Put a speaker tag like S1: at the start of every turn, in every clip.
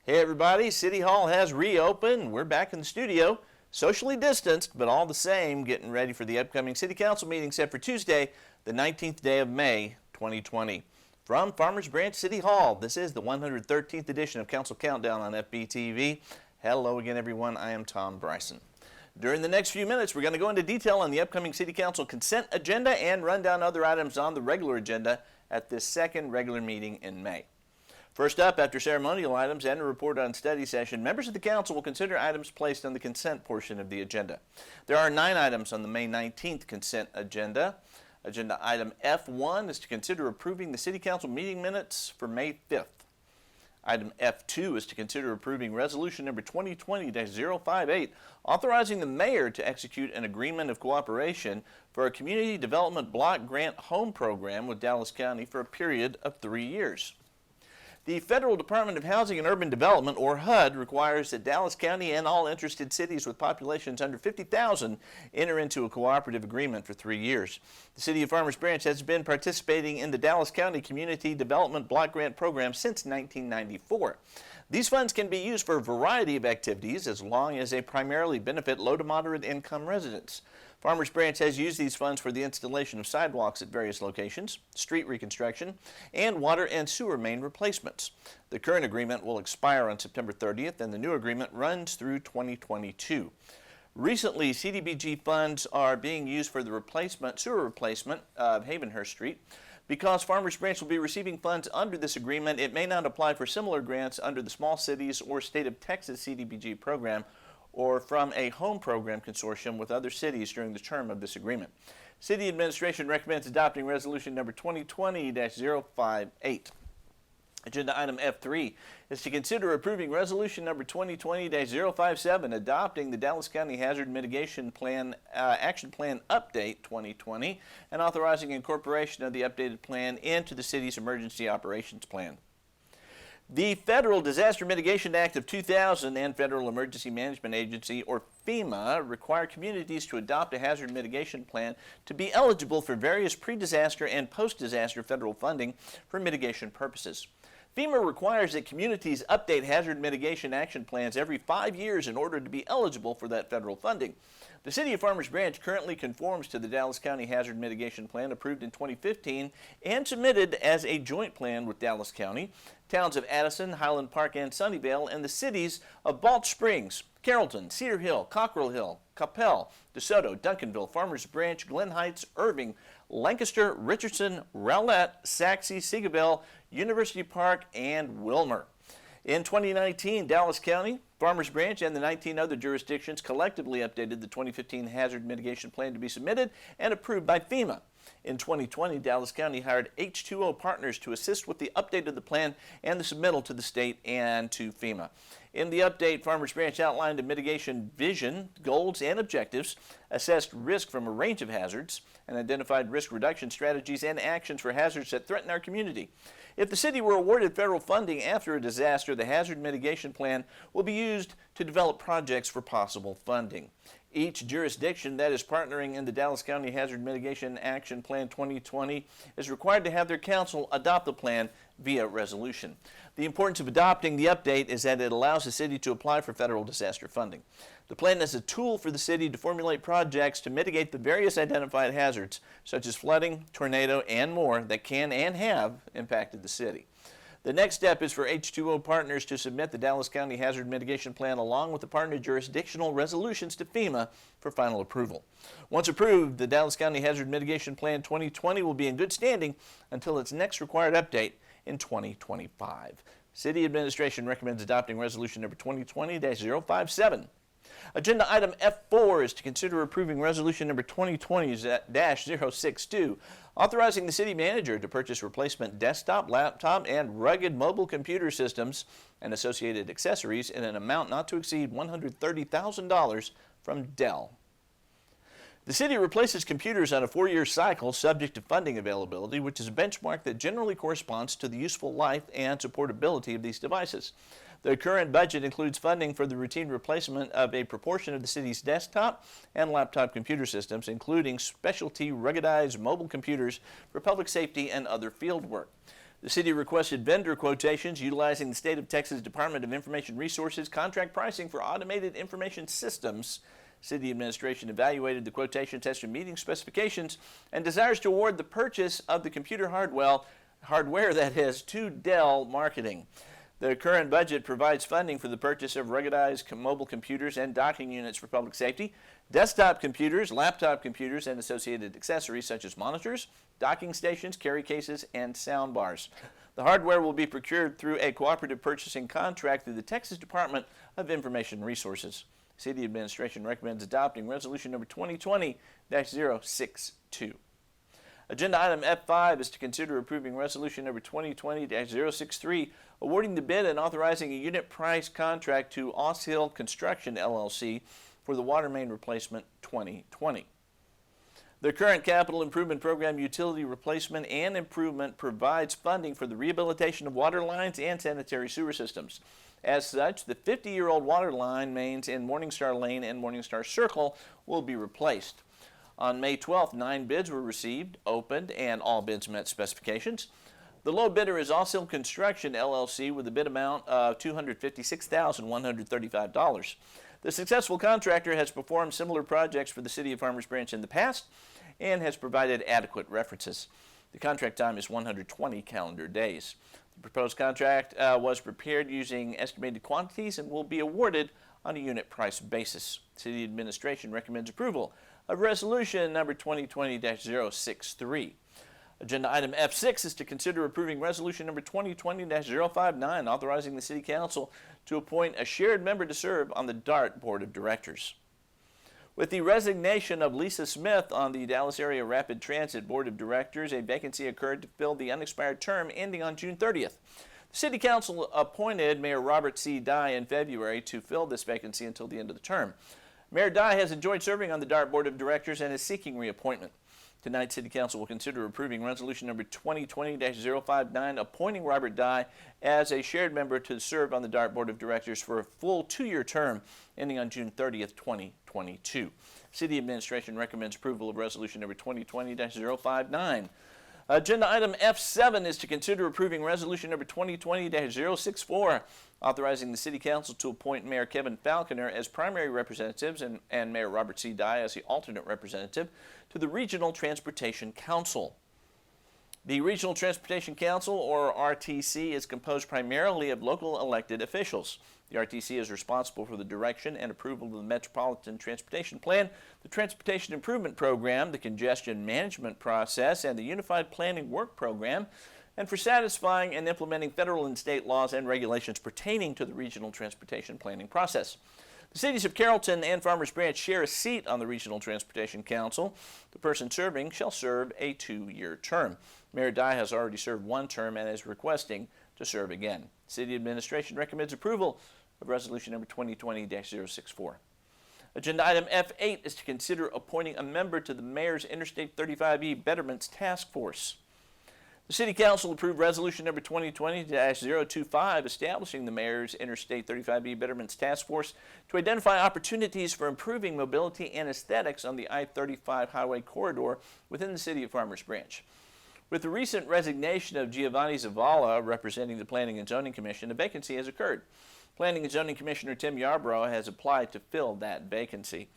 S1: Hey everybody, City Hall has reopened. We're back in the studio, socially distanced, but all the same, getting ready for the upcoming City Council meeting set for Tuesday, the 19th day of May, 2020. From Farmers Branch City Hall, this is the 113th edition of Council Countdown on FBTV. Hello again everyone, I am Tom Bryson. During the next few minutes, we're going to go into detail on the upcoming City Council consent agenda and run down other items on the regular agenda at this second regular meeting in May. First up, after ceremonial items and a report on study session, members of the council will consider items placed on the consent portion of the agenda. There are 9 items on the May 19th consent agenda. Agenda item F1 is to consider approving the city council meeting minutes for May 5th. Item F2 is to consider approving resolution number 2020-058, authorizing the mayor to execute an agreement of cooperation for a community development block grant home program with Dallas County for a period of 3 years. The Federal Department of Housing and Urban Development, or HUD, requires that Dallas County and all interested cities with populations under 50,000 enter into a cooperative agreement for 3 years. The City of Farmers Branch has been participating in the Dallas County Community Development Block Grant Program since 1994. These funds can be used for a variety of activities as long as they primarily benefit low to moderate income residents. Farmers Branch has used these funds for the installation of sidewalks at various locations, street reconstruction, and water and sewer main replacements. The current agreement will expire on September 30th, and the new agreement runs through 2022. Recently, CDBG funds are being used for the sewer replacement of Havenhurst Street. Because Farmers Branch will be receiving funds under this agreement, it may not apply for similar grants under the Small Cities or State of Texas CDBG program, or from a home program consortium with other cities during the term of this agreement. City Administration recommends adopting resolution number 2020-058. Agenda item F3 is to consider approving resolution number 2020-057, adopting the Dallas County Hazard Mitigation Plan Action Plan Update 2020, and authorizing incorporation of the updated plan into the city's Emergency Operations Plan. The Federal Disaster Mitigation Act of 2000 and Federal Emergency Management Agency, or FEMA, require communities to adopt a hazard mitigation plan to be eligible for various pre-disaster and post-disaster federal funding for mitigation purposes. FEMA requires that communities update hazard mitigation action plans every 5 years in order to be eligible for that federal funding. The City of Farmers Branch currently conforms to the Dallas County Hazard Mitigation Plan approved in 2015 and submitted as a joint plan with Dallas County, towns of Addison, Highland Park, and Sunnyvale, and the cities of Balch Springs, Carrollton, Cedar Hill, Cockrell Hill, Coppell, DeSoto, Duncanville, Farmers Branch, Glen Heights, Irving, Lancaster, Richardson, Rowlett, Saxe, Seagabell, University Park, and Wilmer. In 2019, Dallas County, Farmers Branch, and the 19 other jurisdictions collectively updated the 2015 Hazard Mitigation Plan to be submitted and approved by FEMA. In 2020, Dallas County hired H2O partners to assist with the update of the plan and the submittal to the state and to FEMA. In the update, Farmers Branch outlined a mitigation vision, goals, and objectives, assessed risk from a range of hazards, and identified risk reduction strategies and actions for hazards that threaten our community. If the city were awarded federal funding after a disaster, the Hazard Mitigation Plan will be used to develop projects for possible funding. Each jurisdiction that is partnering in the Dallas County Hazard Mitigation Action Plan 2020 is required to have their council adopt the plan via resolution. The importance of adopting the update is that it allows the city to apply for federal disaster funding. The plan is a tool for the city to formulate projects to mitigate the various identified hazards, such as flooding, tornado, and more that can and have impacted the city. The next step is for H2O partners to submit the Dallas County Hazard Mitigation Plan along with the partner jurisdictional resolutions to FEMA for final approval. Once approved, the Dallas County Hazard Mitigation Plan 2020 will be in good standing until its next required update in 2025. City Administration recommends adopting resolution number 2020-057. Agenda item F4 is to consider approving resolution number 2020-062, authorizing the city manager to purchase replacement desktop, laptop, and rugged mobile computer systems and associated accessories in an amount not to exceed $130,000 from Dell. The city replaces computers on a 4-year cycle subject to funding availability, which is a benchmark that generally corresponds to the useful life and supportability of these devices. The current budget includes funding for the routine replacement of a proportion of the city's desktop and laptop computer systems, including specialty ruggedized mobile computers for public safety and other field work. The city requested vendor quotations utilizing the State of Texas Department of Information Resources contract pricing for automated information systems. City administration evaluated the quotation test and meeting specifications and desires to award the purchase of the computer hardware that is to Dell Marketing. The current budget provides funding for the purchase of ruggedized mobile computers and docking units for public safety, desktop computers, laptop computers, and associated accessories such as monitors, docking stations, carry cases, and sound bars. The hardware will be procured through a cooperative purchasing contract through the Texas Department of Information Resources. City administration recommends adopting resolution number 2020-062. Agenda item F5 is to consider approving resolution number 2020-063, awarding the bid and authorizing a unit price contract to Oss Hill Construction, LLC for the water main replacement 2020. The current capital improvement program utility replacement and improvement provides funding for the rehabilitation of water lines and sanitary sewer systems. As such, the 50-year-old water line mains in Morningstar Lane and Morningstar Circle will be replaced. On May 12th, 9 bids were received, opened, and all bids met specifications. The low bidder is Oss Hill Construction, LLC, with a bid amount of $256,135. The successful contractor has performed similar projects for the City of Farmers Branch in the past and has provided adequate references. The contract time is 120 calendar days. The proposed contract was prepared using estimated quantities and will be awarded on a unit price basis. City administration recommends approval of resolution number 2020-063. Agenda item F6 is to consider approving resolution number 2020-059, authorizing the City Council to appoint a shared member to serve on the DART Board of Directors. With the resignation of Lisa Smith on the Dallas Area Rapid Transit Board of Directors, a vacancy occurred to fill the unexpired term ending on June 30th. The City Council appointed Mayor Robert C. Dye in February to fill this vacancy until the end of the term. Mayor Dye has enjoyed serving on the DART Board of Directors and is seeking reappointment. Tonight, City Council will consider approving resolution number 2020-059, appointing Robert Dye as a shared member to serve on the DART Board of Directors for a full 2-year term ending on June 30th, 2022. City administration recommends approval of resolution number 2020-059. Agenda item F7 is to consider approving resolution number 2020-064, authorizing the City Council to appoint Mayor Kevin Falconer as primary representatives and Mayor Robert C. Dye as the alternate representative to the Regional Transportation Council. The Regional Transportation Council, or RTC, is composed primarily of local elected officials. The RTC is responsible for the direction and approval of the Metropolitan Transportation Plan, the Transportation Improvement Program, the Congestion Management Process, and the Unified Planning Work Program, and for satisfying and implementing federal and state laws and regulations pertaining to the regional transportation planning process. The cities of Carrollton and Farmers Branch share a seat on the Regional Transportation Council. The person serving shall serve a 2-year term. Mayor Dye has already served 1 term and is requesting to serve again. City administration recommends approval of resolution number 2020-064. Agenda item F8 is to consider appointing a member to the Mayor's Interstate 35E Betterments Task Force. The City Council approved resolution number 2020-025, establishing the Mayor's Interstate 35E Betterments Task Force to identify opportunities for improving mobility and aesthetics on the I-35 highway corridor within the City of Farmers Branch. With the recent resignation of Giovanni Zavala representing the Planning and Zoning Commission, a vacancy has occurred. Planning and Zoning Commissioner Tim Yarbrough has applied to fill that vacancy.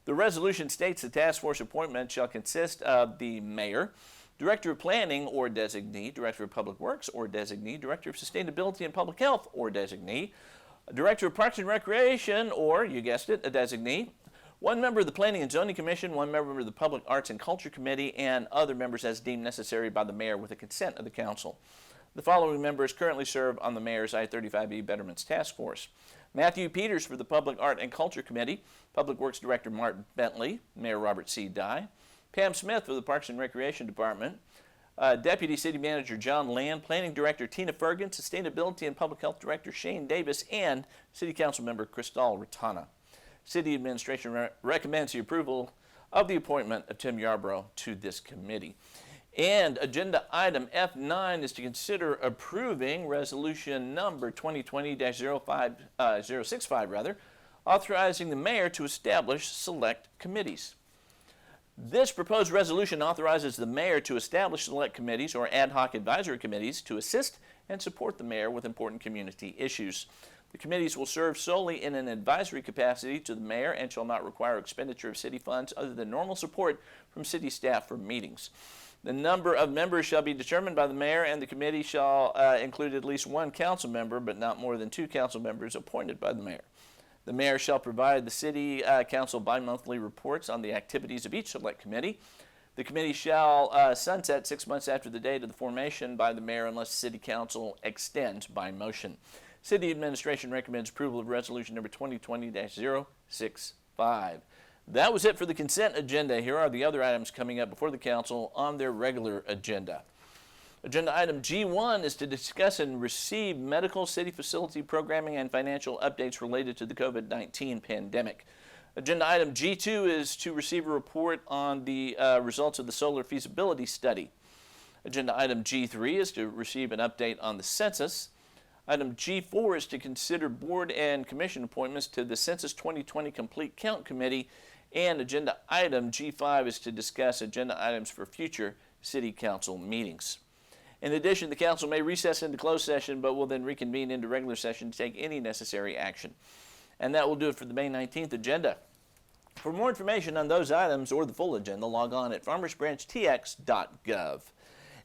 S1: The resolution states the task force appointment shall consist of the mayor, Director of Planning or designee, Director of Public Works or designee, Director of Sustainability and Public Health or designee, Director of Parks and Recreation or, you guessed it, a designee, 1 member of the Planning and Zoning Commission, 1 member of the Public Arts and Culture Committee, and other members as deemed necessary by the mayor with the consent of the council. The following members currently serve on the Mayor's I-35E Betterments Task Force: Matthew Peters for the Public Art and Culture Committee, Public Works Director Mark Bentley, Mayor Robert C. Dye, Pam Smith for the Parks and Recreation Department, Deputy City Manager John Land, Planning Director Tina Fergan, Sustainability and Public Health Director Shane Davis, and City Council Member Cristal Ratana. City Administration recommends the approval of the appointment of Tim Yarbrough to this committee. And agenda item F9 is to consider approving resolution number 2020-065, authorizing the mayor to establish select committees. This proposed resolution authorizes the mayor to establish select committees or ad hoc advisory committees to assist and support the mayor with important community issues. The committees will serve solely in an advisory capacity to the mayor and shall not require expenditure of city funds other than normal support from city staff for meetings. The number of members shall be determined by the mayor, and the committee shall include at least one council member, but not more than 2 council members appointed by the mayor. The mayor shall provide the city council bi-monthly reports on the activities of each select committee. The committee shall sunset 6 months after the date of the formation by the mayor unless the city council extends by motion. City administration recommends approval of resolution number 2020-065. That was it for the consent agenda. Here are the other items coming up before the council on their regular agenda. Agenda item G1 is to discuss and receive medical, city facility programming, and financial updates related to the COVID-19 pandemic. Agenda item G2 is to receive a report on the results of the solar feasibility study. Agenda item G3 is to receive an update on the census. Item G4 is to consider board and commission appointments to the Census 2020 Complete Count Committee. And agenda item G5 is to discuss agenda items for future city council meetings. In addition, the council may recess into closed session, but will then reconvene into regular session to take any necessary action. And that will do it for the May 19th agenda. For more information on those items or the full agenda, log on at farmersbranchtx.gov.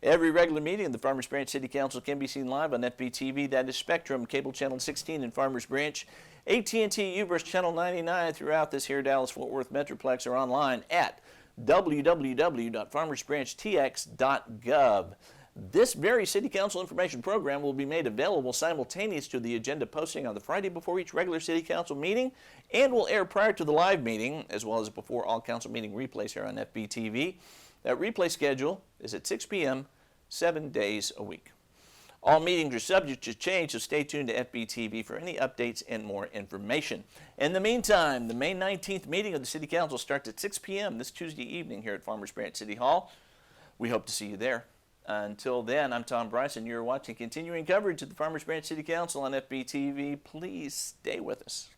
S1: Every regular meeting of the Farmers Branch City Council can be seen live on FBTV, that is Spectrum, Cable Channel 16 in Farmers Branch, AT&T U-verse Channel 99 throughout this here Dallas-Fort Worth Metroplex, or online at www.farmersbranchtx.gov. This very City Council information program will be made available simultaneous to the agenda posting on the Friday before each regular City Council meeting and will air prior to the live meeting, as well as before all council meeting replays here on FBTV. That replay schedule is at 6 p.m., 7 days a week. All meetings are subject to change, so stay tuned to FBTV for any updates and more information. In the meantime, the May 19th meeting of the City Council starts at 6 p.m. this Tuesday evening here at Farmers Branch City Hall. We hope to see you there. Until then, I'm Tom Bryson. You're watching continuing coverage of the Farmers Branch City Council on FBTV. Please stay with us.